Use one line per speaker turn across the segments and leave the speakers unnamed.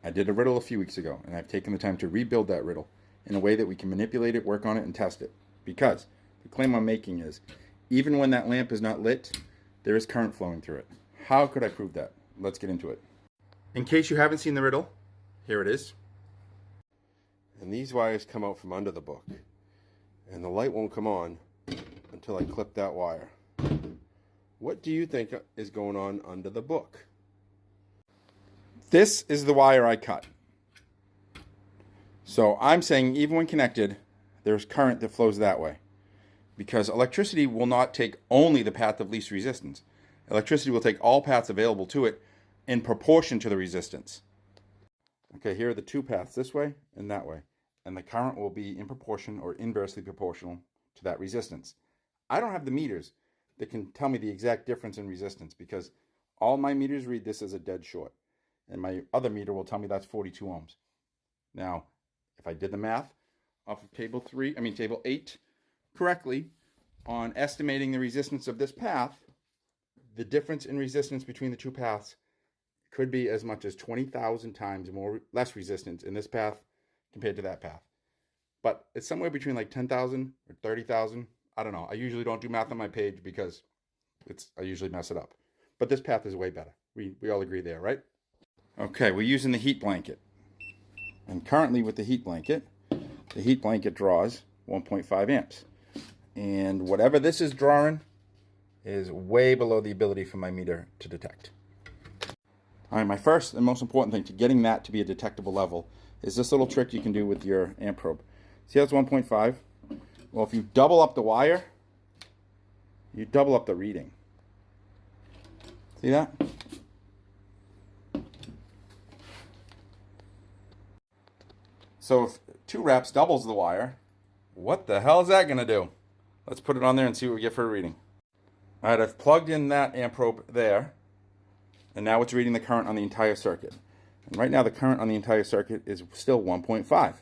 I did a riddle a few weeks ago, and I've taken the time to rebuild that riddle in a way that we can manipulate it, work on it, and test it. Because the claim I'm making is, even when that lamp is not lit, there is current flowing through it. How could I prove that? Let's get into it. In case you haven't seen the riddle, here it is.
And these wires come out from under the book. And the light won't come on until I clip that wire. What do you think is going on under the book?
This is the wire I cut. So I'm saying even when connected, there's current that flows that way. Because electricity will not take only the path of least resistance. Electricity will take all paths available to it in proportion to the resistance. Okay, here are the two paths, this way and that way. And the current will be in proportion or inversely proportional to that resistance. I don't have the meters that can tell me the exact difference in resistance because all my meters read this as a dead short. And my other meter will tell me that's 42 ohms. Now, if I did the math off of table 8 correctly on estimating the resistance of this path, the difference in resistance between the two paths could be as much as 20,000 times less resistance in this path compared to that path. But it's somewhere between like 10,000 or 30,000. I don't know. I usually don't do math on my page because I usually mess it up. But this path is way better. We all agree there, right? Okay, we're using the heat blanket. And currently with the heat blanket draws 1.5 amps. And whatever this is drawing is way below the ability for my meter to detect. All right, my first and most important thing to getting that to be a detectable level is this little trick you can do with your amp probe. See how it's 1.5? Well, if you double up the wire, you double up the reading. See that? So if 2 wraps doubles the wire, what the hell is that going to do? Let's put it on there and see what we get for a reading. All right, I've plugged in that amp probe there, and now it's reading the current on the entire circuit. And right now the current on the entire circuit is still 1.5.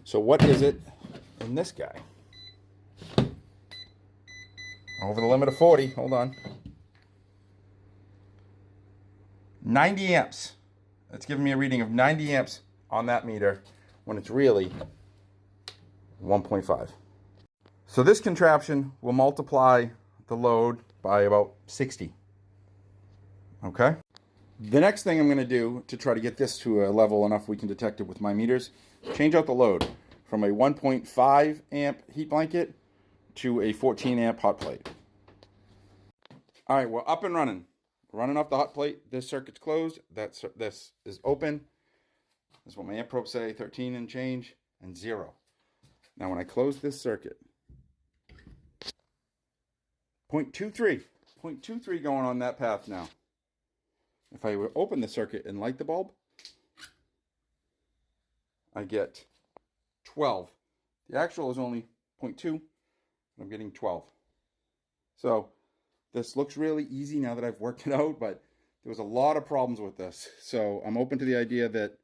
So what is it in this guy? Over the limit of 40, hold on. 90 amps. It's giving me a reading of 90 amps on that meter when it's really 1.5. So this contraption will multiply the load by about 60. Okay? The next thing I'm going to do to try to get this to a level enough we can detect it with my meters, change out the load from a 1.5 amp heat blanket to a 14 amp hot plate. All right, we're up and running. We're running off the hot plate. This circuit's closed. This is open. That's what my amp probes say, 13 and change, and 0. Now when I close this circuit, 0.23. 0.23 going on that path now. If I open the circuit and light the bulb, I get 12. The actual is only 0.2. I'm getting 12. So this looks really easy now that I've worked it out, but there was a lot of problems with this. So I'm open to the idea that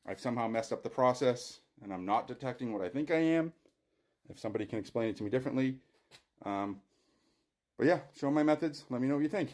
I've somehow messed up the process and I'm not detecting what I think I am. If somebody can explain it to me differently. But yeah, show my methods. Let me know what you think.